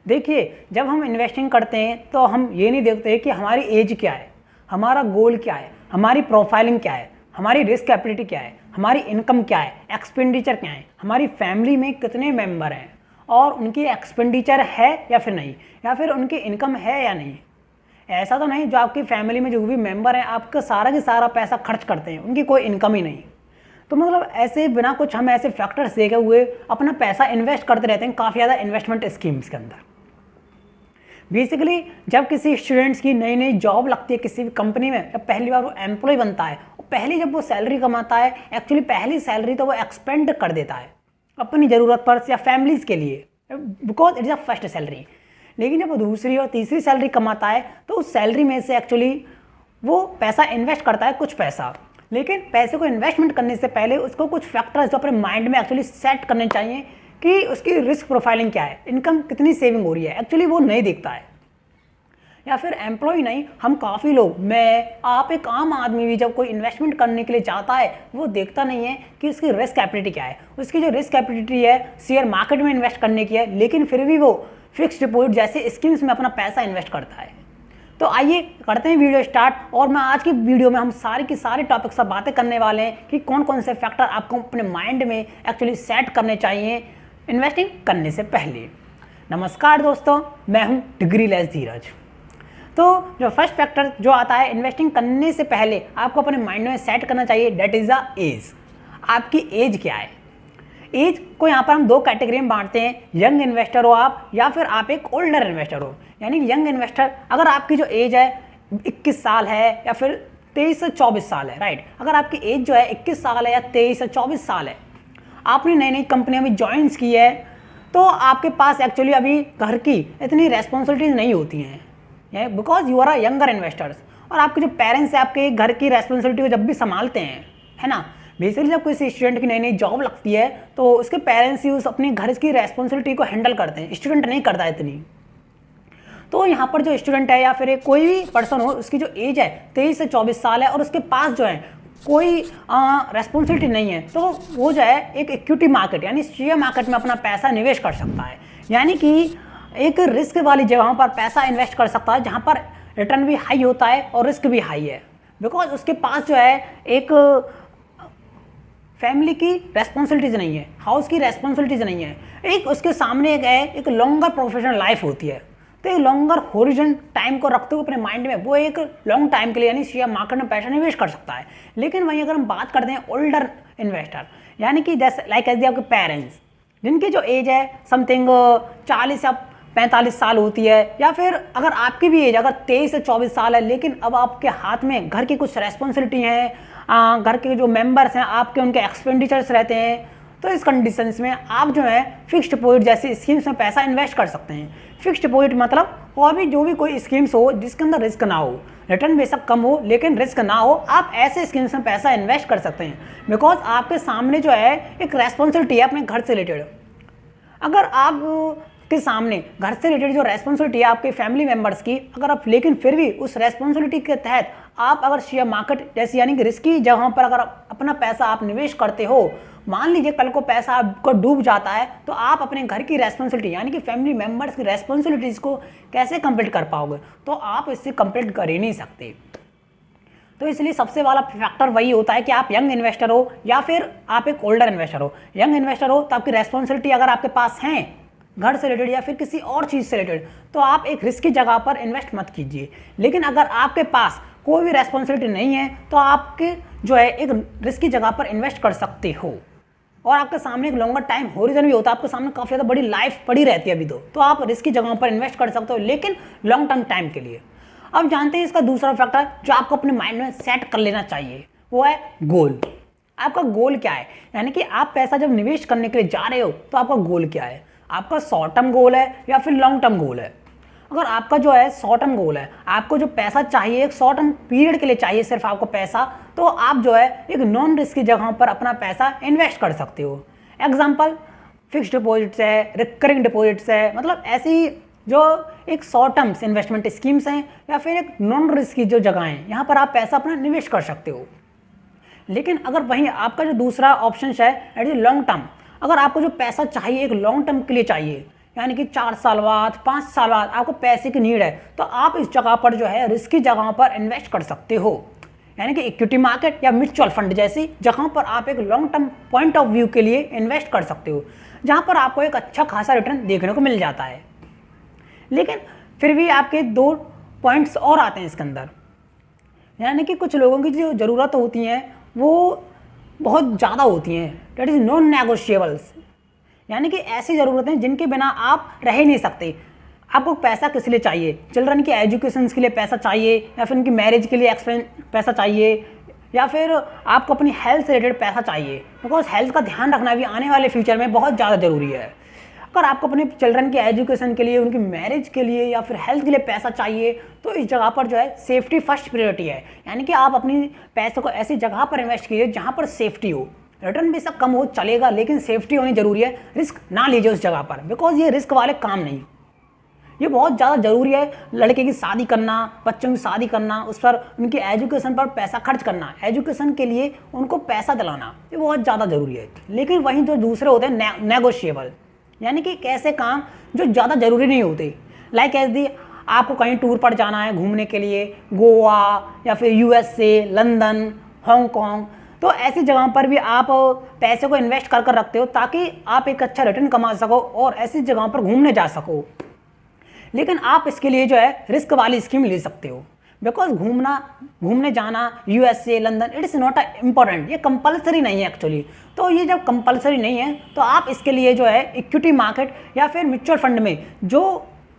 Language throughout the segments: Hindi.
देखिए, जब हम इन्वेस्टिंग करते हैं तो हम ये नहीं देखते कि हमारी एज क्या है, हमारा गोल क्या है, हमारी प्रोफाइलिंग क्या है, हमारी रिस्क कैपेबिलिटी क्या है, हमारी इनकम क्या है, एक्सपेंडिचर क्या है, हमारी फैमिली में कितने मेंबर हैं और उनकी एक्सपेंडिचर है या फिर नहीं, या फिर उनकी इनकम है या नहीं। ऐसा तो नहीं जो आपकी फैमिली में जो भी मेंबर हैं आपका सारा का सारा पैसा खर्च करते हैं, उनकी कोई इनकम ही नहीं। तो मतलब ऐसे बिना कुछ हम ऐसे फैक्टर्स देखे हुए अपना पैसा इन्वेस्ट करते रहते हैं काफ़ी ज़्यादा इन्वेस्टमेंट स्कीम्स के अंदर। बेसिकली जब किसी स्टूडेंट्स की नई नई जॉब लगती है किसी भी कंपनी में, जब पहली बार वो एम्प्लॉय बनता है और पहली जब वो सैलरी कमाता है, एक्चुअली पहली सैलरी तो वो एक्सपेंड कर देता है अपनी ज़रूरत पर या फैमिलीज़ के लिए, because it is a first salary. लेकिन जब वो दूसरी और तीसरी सैलरी कमाता है तो उस सैलरी में से एक्चुअली वो पैसा इन्वेस्ट करता है, कुछ पैसा। लेकिन पैसे को इन्वेस्टमेंट करने से पहले उसको कुछ फैक्टर्स जो अपने माइंड में एक्चुअली सेट करने चाहिए कि उसकी रिस्क प्रोफाइलिंग क्या है, इनकम कितनी सेविंग हो रही है, एक्चुअली वो नहीं देखता है। या फिर एम्प्लॉय नहीं, हम काफ़ी लोग, मैं, आप, एक आम आदमी भी जब कोई इन्वेस्टमेंट करने के लिए जाता है वो देखता नहीं है कि उसकी रिस्क कैपेबिलिटी क्या है। उसकी जो रिस्क कैपेबिलिटी है शेयर मार्केट में इन्वेस्ट करने की है, लेकिन फिर भी वो फिक्स्ड डिपॉजिट जैसे स्कीम्स में अपना पैसा इन्वेस्ट करता है। तो आइए करते हैं वीडियो स्टार्ट। और मैं आज की वीडियो में हम सारी की सारी टॉपिक्स पर बातें करने वाले हैं कि कौन कौन से फैक्टर आपको अपने माइंड में एक्चुअली सेट करने चाहिए इन्वेस्टिंग करने से पहले। नमस्कार दोस्तों, मैं हूं डिग्री लेस धीरज। तो जो फर्स्ट फैक्टर जो आता है इन्वेस्टिंग करने से पहले आपको अपने माइंड में सेट करना चाहिए, डेट इज़ द एज। आपकी एज क्या है? एज को यहाँ पर हम दो कैटेगरी में बांटते हैं, यंग इन्वेस्टर हो आप या फिर आप एक ओल्डर इन्वेस्टर हो। यानी यंग इन्वेस्टर, अगर आपकी जो एज है 21 साल है या फिर 23 से 24 साल है, राइट। अगर आपकी एज जो है 21 साल है या 23 से 24 साल है, आपने नई नई कंपनियां भी ज्वाइंस की है, तो आपके पास एक्चुअली अभी घर की इतनी रेस्पॉन्सिबिलिटीज नहीं होती हैं, because you are a younger investors. और आपके जो पेरेंट्स हैं आपके घर की रेस्पॉन्सिबिलिटी को जब भी संभालते हैं, है ना। बेसिकली जब किसी स्टूडेंट की नई नई जॉब लगती है तो उसके पेरेंट्स ही उस अपने घर की रेस्पॉन्सिबिलिटी को हैंडल करते हैं, स्टूडेंट नहीं करता है इतनी। तो यहाँ पर जो स्टूडेंट है या फिर कोई भी पर्सन हो, उसकी जो एज है 23 से 24 साल है और उसके पास जो है कोई रेस्पॉन्सिबिलिटी नहीं है, तो वो जो है एक इक्विटी मार्केट यानी शेयर मार्केट में अपना पैसा निवेश कर सकता है। यानी कि एक रिस्क वाली जगहों पर पैसा इन्वेस्ट कर सकता है जहाँ पर रिटर्न भी हाई होता है और रिस्क भी हाई है, बिकॉज उसके पास जो है एक फैमिली की रेस्पॉन्सिबिलिटीज नहीं है, हाउस की रेस्पॉन्सिबिलिटीज नहीं है, एक उसके सामने एक लॉन्गर प्रोफेशनल लाइफ होती है। तो एक लॉन्गर होरिजन टाइम को रखते हुए अपने माइंड में वो एक लॉन्ग टाइम के लिए यानी शेयर मार्केट में पैसा निवेश कर सकता है। लेकिन वहीं अगर हम बात करते हैं ओल्डर इन्वेस्टर, यानी कि जैसे लाइक एज आपके पेरेंट्स जिनकी जो एज है समथिंग 40 या 45 साल होती है, या फिर अगर आपकी भी एज अगर 23 से 24 साल है, लेकिन अब आपके हाथ में घर की कुछ रेस्पॉन्सिबिलिटी है, घर के जो मेंबर्स हैं आपके उनके एक्सपेंडिचर्स रहते हैं, तो इस कंडीशंस में आप जो है फिक्स्ड डिपॉजिट जैसी स्कीम्स में पैसा इन्वेस्ट कर सकते हैं। फिक्स्ड डिपॉजिट मतलब और भी जो भी कोई स्कीम्स हो जिसके अंदर रिस्क ना हो, रिटर्न बेशक कम हो लेकिन रिस्क ना हो, आप ऐसे स्कीम्स में पैसा इन्वेस्ट कर सकते हैं। बिकॉज आपके सामने जो है एक रेस्पॉन्सिबिलिटी है अपने घर से रिलेटेड। अगर आप के सामने घर से रिलेटेड जो रेस्पॉन्सिबिलिटी है आपके फैमिली मेंबर्स की, अगर आप लेकिन फिर भी उस रेस्पॉन्सिबिलिटी के तहत आप अगर शेयर मार्केट जैसी यानी कि रिस्की जगहों पर अगर अपना पैसा आप निवेश करते हो, मान लीजिए कल को पैसा आपको डूब जाता है, तो आप अपने घर की रेस्पॉन्सिबिलिटी यानी कि फैमिली मेंबर्स की रेस्पॉन्सिबिलिटीज़ को कैसे कंप्लीट कर पाओगे? तो आप इससे कंप्लीट कर ही नहीं सकते। तो इसलिए सबसे वाला फैक्टर वही होता है कि आप यंग इन्वेस्टर हो या फिर आप एक ओल्डर इन्वेस्टर हो। यंग इन्वेस्टर हो तो आपकी रेस्पॉन्सिबिलिटी अगर आपके पास हैं घर से रिलेटेड या फिर किसी और चीज़ से रिलेटेड, तो आप एक रिस्की जगह पर इन्वेस्ट मत कीजिए। लेकिन अगर आपके पास कोई भी रेस्पॉन्सिबिलिटी नहीं है तो आपके जो है एक रिस्की जगह पर इन्वेस्ट कर सकते हो, और आपके सामने एक लॉन्गर टाइम होरिजन भी होता है, आपके सामने काफ़ी ज़्यादा बड़ी लाइफ पड़ी रहती है अभी तो आप रिस्की जगहों पर इन्वेस्ट कर सकते हो, लेकिन लॉन्ग टर्म टाइम के लिए। अब जानते हैं इसका दूसरा फैक्टर जो आपको अपने माइंड में सेट कर लेना चाहिए, वो है गोल। आपका गोल क्या है? यानी कि आप पैसा जब निवेश करने के लिए जा रहे हो तो आपका गोल क्या है? आपका शॉर्ट टर्म गोल है या फिर लॉन्ग टर्म गोल है? अगर आपका जो है शॉर्ट टर्म गोल है, आपको जो पैसा चाहिए एक शॉर्ट टर्म पीरियड के लिए चाहिए सिर्फ आपको पैसा, तो आप जो है एक नॉन रिस्की जगहों पर अपना पैसा इन्वेस्ट कर सकते हो। एग्जांपल फिक्स्ड डिपॉजिट्स है, रिकरिंग डिपॉजिट्स है, मतलब ऐसी जो एक शॉर्ट टर्म इन्वेस्टमेंट स्कीम्स हैं या फिर एक नॉन रिस्की जो जगह हैं, यहाँ पर आप पैसा अपना निवेश कर सकते हो। लेकिन अगर वहीं आपका जो दूसरा ऑप्शन है एट द लॉन्ग टर्म, अगर आपको जो पैसा चाहिए एक लॉन्ग टर्म के लिए चाहिए, यानी कि 4 साल बाद 5 साल बाद आपको पैसे की नीड है, तो आप इस जगह पर जो है रिस्की जगहों पर इन्वेस्ट कर सकते हो, यानी कि इक्विटी मार्केट या म्यूचुअल फंड जैसी जगहों पर आप एक long term point of view के लिए इन्वेस्ट कर सकते हो, जहां पर आपको एक अच्छा खासा रिटर्न देखने को मिल जाता है। लेकिन फिर भी आपके 2 पॉइंट्स और आते हैं इसके अंदर, यानी कि कुछ लोगों की जो ज़रूरत होती हैं वो बहुत ज़्यादा होती हैं, डेट इज़ नॉन नेगोशिएबल्स, यानी कि ऐसी ज़रूरतें जिनके बिना आप रह ही नहीं सकते। आपको पैसा किस लिए चाहिए? चिल्ड्रन की एजुकेशन के लिए पैसा चाहिए, या फिर उनकी मैरिज के लिए पैसा चाहिए, या फिर आपको अपनी हेल्थ से रिलेटेड पैसा चाहिए, बिकॉज हेल्थ का ध्यान रखना भी आने वाले फ्यूचर में बहुत ज़्यादा ज़रूरी है। अगर आपको अपने चिल्ड्रन की एजुकेशन के लिए, उनकी मैरिज के लिए या फिर हेल्थ के लिए पैसा चाहिए, तो इस जगह पर जो है सेफ्टी फर्स्ट प्रायोरिटी है, यानी कि आप अपनी पैसे को ऐसी जगह पर इन्वेस्ट कीजिए जहाँ पर सेफ्टी हो। रिटर्न भी सब कम हो चलेगा, लेकिन सेफ्टी होनी जरूरी है। रिस्क ना लीजिए उस जगह पर, बिकॉज ये रिस्क वाले काम नहीं, ये बहुत ज़्यादा ज़रूरी है। लड़के की शादी करना, बच्चों की शादी करना, उस पर उनकी एजुकेशन पर पैसा खर्च करना, एजुकेशन के लिए उनको पैसा दिलाना, ये बहुत ज़्यादा ज़रूरी है। लेकिन वहीं जो दूसरे होते हैं नेगोशिएबल, यानी कि ऐसे काम जो ज़्यादा ज़रूरी नहीं होते, लाइक एज दी आपको कहीं टूर पर जाना है घूमने के लिए, गोवा या फिर USA, लंदन, हांगकॉन्ग, तो ऐसी जगहों पर भी आप पैसे को इन्वेस्ट कर रखते हो ताकि आप एक अच्छा रिटर्न कमा सको और ऐसी जगहों पर घूमने जा सको। लेकिन आप इसके लिए जो है रिस्क वाली स्कीम ले सकते हो, बिकॉज घूमने जाना USA, London, it is not important, ये कंपलसरी नहीं है एक्चुअली। तो ये जब कंपलसरी नहीं है तो आप इसके लिए जो है इक्विटी मार्केट या फिर म्यूचुअल फंड में जो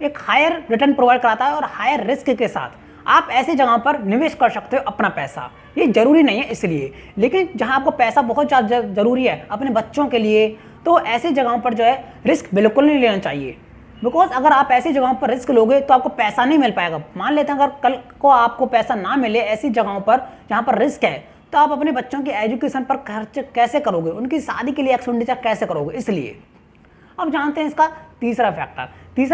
एक हायर रिटर्न प्रोवाइड कराता है और हायर रिस्क के साथ आप ऐसी जगहों पर निवेश कर सकते हो अपना पैसा। ये जरूरी नहीं है इसलिए, लेकिन जहां आपको पैसा बहुत ज़्यादा ज़रूरी है अपने बच्चों के लिए, तो ऐसी जगहों पर जो है रिस्क बिल्कुल नहीं लेना चाहिए। बिकॉज अगर आप ऐसी जगहों पर रिस्क लोगे तो आपको पैसा नहीं मिल पाएगा। मान लेते हैं अगर कल को आपको पैसा ना मिले ऐसी जगहों पर जहाँ पर रिस्क है, तो आप अपने बच्चों की एजुकेशन पर खर्च कैसे करोगे, उनकी शादी के लिए एक्सपेंडिचर कैसे करोगे। इसलिए अब जानते हैं इसका तीसरा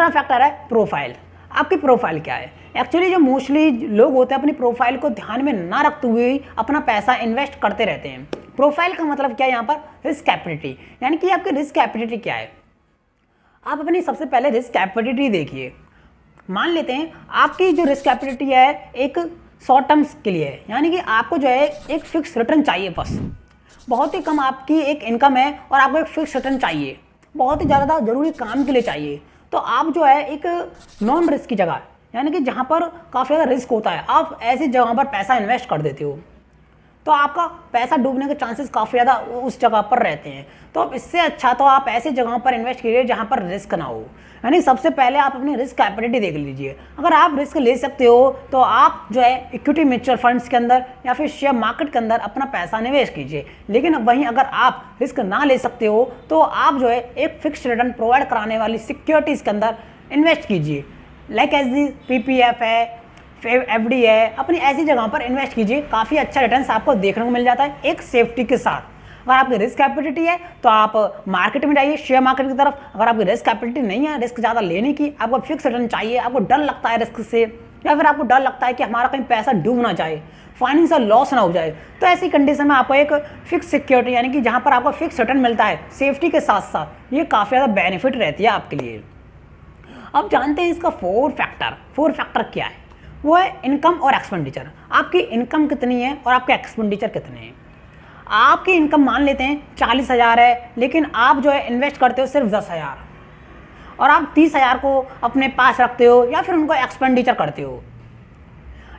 फैक्टर है प्रोफाइल। आपकी प्रोफाइल क्या है? एक्चुअली जो मोस्टली लोग होते हैं अपनी प्रोफाइल को ध्यान में ना रखते हुए ही अपना पैसा इन्वेस्ट करते रहते हैं। प्रोफाइल का मतलब क्या है यहाँ पर? रिस्क कैपेबिलिटी, यानी कि आपकी रिस्क कैपेबिलिटी क्या है। आप अपनी सबसे पहले रिस्क कैपेबिलिटी देखिए। मान लेते हैं आपकी जो रिस्क कैपेबिलिटी है एक शॉर्ट टर्म्स के लिए है, यानी कि आपको जो है एक फिक्स रिटर्न चाहिए, बस बहुत ही कम आपकी एक इनकम है और आपको एक फिक्स रिटर्न चाहिए, बहुत ही ज़्यादा ज़रूरी काम के लिए चाहिए, तो आप जो है एक नॉन रिस्क की जगह, यानी कि जहाँ पर काफ़ी ज़्यादा रिस्क होता है, आप ऐसी जगह पर पैसा इन्वेस्ट कर देते हो, तो आपका पैसा डूबने के चांसेस काफ़ी ज़्यादा उस जगह पर रहते हैं। तो अब इससे अच्छा तो आप ऐसी जगहों पर इन्वेस्ट कीजिए जहाँ पर रिस्क ना हो। यानी सबसे पहले आप अपनी रिस्क कैपेबिलिटी देख लीजिए। अगर आप रिस्क ले सकते हो तो आप जो है इक्विटी म्यूचुअल फंड्स के अंदर या फिर शेयर मार्केट के अंदर अपना पैसा निवेश कीजिए। लेकिन वहीं अगर आप रिस्क ना ले सकते हो तो आप जो है एक फिक्स रिटर्न प्रोवाइड कराने वाली सिक्योरिटीज़ के अंदर इन्वेस्ट कीजिए, लाइक एज दी PPF है, FD है, अपनी ऐसी जगह पर इन्वेस्ट कीजिए। काफ़ी अच्छा रिटर्न्स आपको देखने को मिल जाता है एक सेफ्टी के साथ। अगर आपकी रिस्क कैपेबिलिटी है तो आप मार्केट में जाइए, शेयर मार्केट की तरफ। अगर आपकी रिस्क कैपेबिलिटी नहीं है, रिस्क ज़्यादा लेने की, आपको फिक्स रिटर्न चाहिए, आपको डर लगता है रिस्क से, या फिर आपको डर लगता है कि हमारा कहीं पैसा डूब ना जाए, फाइनेंशियल लॉस ना हो जाए, तो ऐसी कंडीशन में आपको एक फिक्स सिक्योरिटी, यानी कि जहाँ पर आपको फिक्स रिटर्न मिलता है सेफ्टी के साथ साथ, ये काफ़ी ज़्यादा बेनिफिट रहती है आपके लिए। अब जानते हैं इसका फोर फैक्टर क्या है। वो है इनकम और एक्सपेंडिचर। आपकी इनकम कितनी है और आपके एक्सपेंडिचर कितने हैं। आपकी इनकम मान लेते हैं 40,000 है, लेकिन आप जो है इन्वेस्ट करते हो सिर्फ 10,000, और आप 30,000 को अपने पास रखते हो या फिर उनको एक्सपेंडिचर करते हो।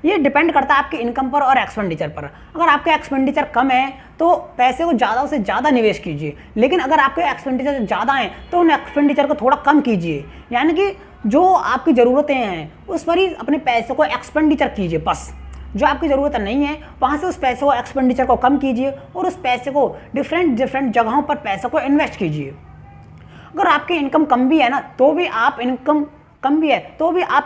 ये डिपेंड करता है आपके इनकम पर और एक्सपेंडिचर पर। अगर आपके एक्सपेंडिचर कम है तो पैसे को ज़्यादा से ज़्यादा निवेश कीजिए, लेकिन अगर आपके एक्सपेंडिचर ज़्यादा हैं तो उन एक्सपेंडिचर को थोड़ा कम कीजिए, यानी कि जो आपकी ज़रूरतें हैं उस पर ही अपने पैसे को एक्सपेंडिचर कीजिए। बस जो आपकी ज़रूरत नहीं है वहाँ से उस पैसे को एक्सपेंडिचर को कम कीजिए और उस पैसे को डिफरेंट जगहों पर पैसे को इन्वेस्ट कीजिए। अगर आपकी इनकम कम भी है ना तो भी आप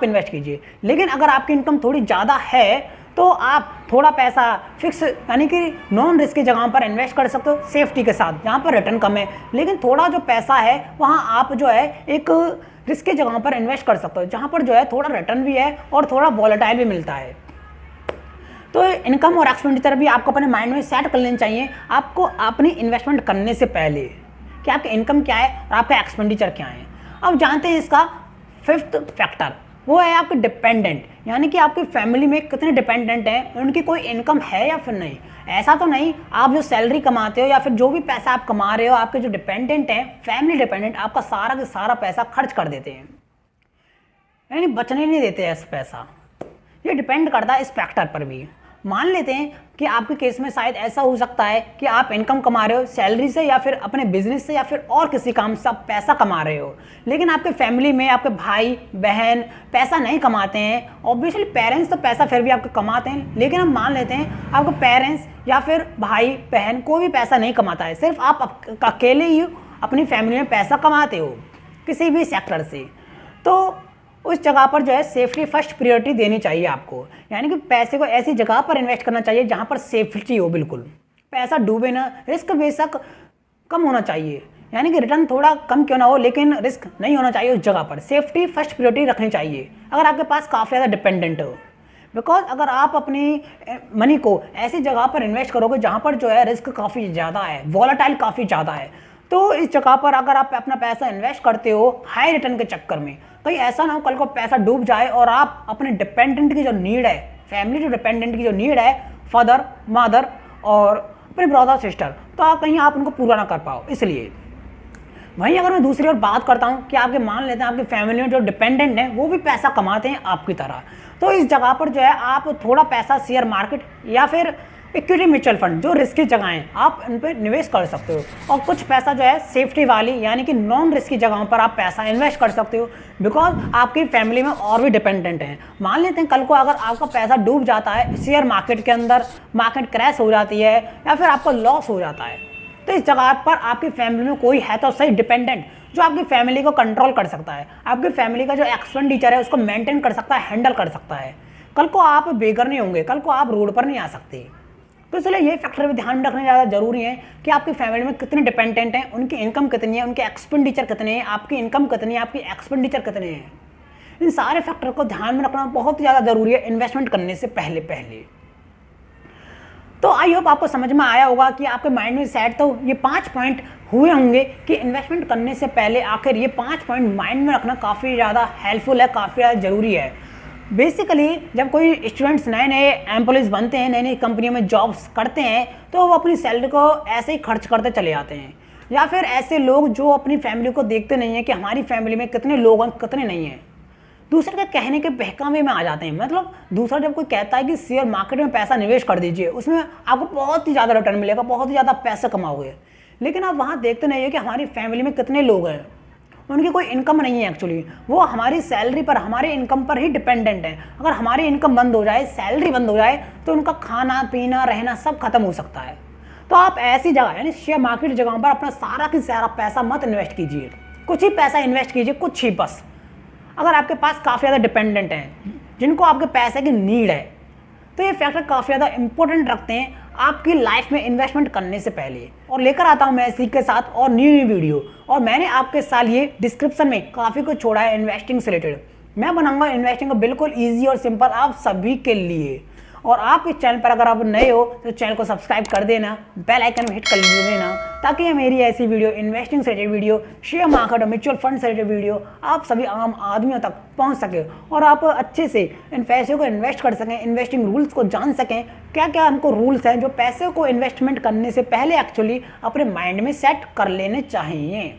इन्वेस्ट कीजिए, लेकिन अगर आपकी इनकम थोड़ी ज़्यादा है तो आप थोड़ा पैसा फिक्स यानी कि नॉन रिस्क की जगहों पर इन्वेस्ट कर सकते हो सेफ्टी के साथ, जहाँ पर रिटर्न कम है, लेकिन थोड़ा जो पैसा है वहाँ आप जो है एक रिस्क की जगहों पर इन्वेस्ट कर सकते हो, जहाँ पर जो है थोड़ा रिटर्न भी है और थोड़ा वॉलेटाइल भी मिलता है। तो इनकम और एक्सपेंडिचर भी आपको अपने माइंड में सेट कर लेनी चाहिए आपको अपनी इन्वेस्टमेंट करने से पहले कि आपकी इनकम क्या है और आपका एक्सपेंडिचर क्या है। अब जानते हैं इसका फिफ्थ फैक्टर, वो है आपके डिपेंडेंट, यानी कि आपकी फैमिली में कितने डिपेंडेंट हैं, उनकी कोई इनकम है या फिर नहीं। ऐसा तो नहीं आप जो सैलरी कमाते हो या फिर जो भी पैसा आप कमा रहे हो, आपके जो डिपेंडेंट हैं, फैमिली डिपेंडेंट, आपका सारा का सारा पैसा खर्च कर देते हैं, यानी बचने नहीं देते हैं इस पैसा। ये डिपेंड करता है इस फैक्टर पर भी। मान लेते हैं कि आपके केस में शायद ऐसा हो सकता है कि आप इनकम कमा रहे हो सैलरी से या फिर अपने बिजनेस से या फिर और किसी काम से आप पैसा कमा रहे हो, लेकिन आपके फैमिली में आपके भाई बहन पैसा नहीं कमाते हैं। ऑब्वियसली पेरेंट्स तो पैसा फिर भी आपके कमाते हैं, लेकिन हम मान लेते हैं आपके पेरेंट्स या फिर भाई बहन कोई भी पैसा नहीं कमाता है, सिर्फ आप अकेले ही अपनी फैमिली में पैसा कमाते हो किसी भी सेक्टर से। तो उस जगह पर जो है सेफ्टी फर्स्ट प्रायोरिटी देनी चाहिए आपको, यानी कि पैसे को ऐसी जगह पर इन्वेस्ट करना चाहिए जहां पर सेफ्टी हो, बिल्कुल पैसा डूबे ना, रिस्क बेशक कम होना चाहिए, यानी कि रिटर्न थोड़ा कम क्यों ना हो लेकिन रिस्क नहीं होना चाहिए उस जगह पर। सेफ्टी फर्स्ट प्रायोरिटी रखनी चाहिए अगर आपके पास काफ़ी ज़्यादा डिपेंडेंट हो, बिकॉज अगर आप अपनी मनी को ऐसी जगह पर इन्वेस्ट करोगे जहाँ पर जो है रिस्क काफ़ी ज़्यादा है, वॉलेटाइल काफ़ी ज़्यादा है, तो इस जगह पर अगर आप अपना पैसा इन्वेस्ट करते हो हाई रिटर्न के चक्कर में, कहीं ऐसा ना हो कल को पैसा डूब जाए और आप अपने डिपेंडेंट की जो नीड है, फैमिली जो डिपेंडेंट की जो नीड है, फादर मदर और अपने ब्रदर सिस्टर, तो आप कहीं आप उनको पूरा ना कर पाओ। इसलिए वहीं अगर मैं दूसरी ओर बात करता हूँ कि आपके मान लेते हैं आपकी फैमिली में जो डिपेंडेंट हैं वो भी पैसा कमाते हैं आपकी तरह, तो इस जगह पर जो है आप थोड़ा पैसा शेयर मार्केट या फिर इक्विटी म्यूचुअल फंड जो रिस्की जगह हैं आप इन पर निवेश कर सकते हो, और कुछ पैसा जो है सेफ्टी वाली यानी कि नॉन रिस्की जगहों पर आप पैसा इन्वेस्ट कर सकते हो, बिकॉज आपकी फैमिली में और भी डिपेंडेंट हैं। मान लेते हैं कल को अगर आपका पैसा डूब जाता है शेयर मार्केट के अंदर, मार्केट क्रैश हो जाती है या फिर आपको लॉस हो जाता है, तो इस जगह पर आपकी फैमिली में कोई है तो सही डिपेंडेंट जो आपकी फैमिली को कंट्रोल कर सकता है, आपकी फैमिली का जो एक्सपेंडिचर है उसको मेंटेन कर सकता है, हैंडल कर सकता है। कल को आप बेघर नहीं होंगे, कल को आप रोड पर नहीं आ सकते। तो इसलिए ये फैक्टर भी ध्यान रखने ज़्यादा जरूरी है कि आपकी फैमिली में कितने डिपेंडेंट हैं, उनकी इनकम कितनी है, उनके एक्सपेंडिचर कितने हैं, आपकी इनकम कितनी है, आपकी एक्सपेंडिचर कितने हैं। इन सारे फैक्टर को ध्यान में रखना बहुत ज़्यादा जरूरी है इन्वेस्टमेंट करने से पहले। तो आई होप आपको समझ में आया होगा कि आपके माइंड में सेट तो ये 5 पॉइंट हुए होंगे कि इन्वेस्टमेंट करने से पहले आखिर ये 5 पॉइंट माइंड में रखना काफ़ी ज़्यादा हेल्पफुल है, काफ़ी ज़्यादा ज़रूरी है। बेसिकली जब कोई स्टूडेंट्स नए नए एम्प्लॉयज़ बनते हैं, नई नई कंपनियों में जॉब्स करते हैं, तो वो अपनी सैलरी को ऐसे ही खर्च करते चले जाते हैं, या फिर ऐसे लोग जो अपनी फैमिली को देखते नहीं हैं कि हमारी फैमिली में कितने लोग हैं कितने नहीं हैं, दूसरे के कहने के बहकावे में आ जाते हैं। मतलब दूसरा जब कोई कहता है कि शेयर मार्केट में पैसा निवेश कर दीजिए, उसमें आपको बहुत ही ज़्यादा रिटर्न मिलेगा, बहुत ही ज़्यादा पैसा कमाओगे, लेकिन आप वहाँ देखते नहीं है कि हमारी फैमिली में कितने लोग हैं, उनकी कोई इनकम नहीं है, एक्चुअली वो हमारी सैलरी पर, हमारे इनकम पर ही डिपेंडेंट है। अगर हमारी इनकम बंद हो जाए, सैलरी बंद हो जाए, तो उनका खाना पीना रहना सब खत्म हो सकता है। तो आप ऐसी जगह यानी शेयर मार्केट जगहों पर अपना सारा की सारा पैसा मत इन्वेस्ट कीजिए, कुछ ही पैसा इन्वेस्ट कीजिए, कुछ ही बस। अगर आपके पास काफ़ी ज़्यादा डिपेंडेंट हैं जिनको आपके पैसे की नीड है, तो ये फैक्टर काफ़ी ज़्यादा इंपॉर्टेंट रखते हैं आपकी लाइफ में इन्वेस्टमेंट करने से पहले। और लेकर आता हूँ मैं इसी के साथ और न्यू वीडियो, और मैंने आपके साथ ये डिस्क्रिप्शन में काफ़ी कुछ छोड़ा है इन्वेस्टिंग से रिलेटेड। मैं बनाऊंगा इन्वेस्टिंग को बिल्कुल ईजी और सिंपल आप सभी के लिए। और आप इस चैनल पर अगर आप नए हो तो चैनल को सब्सक्राइब कर देना, बेल आइकन में हिट कर देना, ताकि ये मेरी ऐसी वीडियो, इन्वेस्टिंग से रिलेटेड वीडियो, शेयर मार्केट और म्यूचुअल फंड से रिलेटेड वीडियो आप सभी आम आदमियों तक पहुंच सके, और आप अच्छे से इन पैसों को इन्वेस्ट कर सकें, इन्वेस्टिंग रूल्स को जान सकें, क्या क्या हमको रूल्स हैं जो पैसे को इन्वेस्टमेंट करने से पहले एक्चुअली अपने माइंड में सेट कर लेने चाहिए।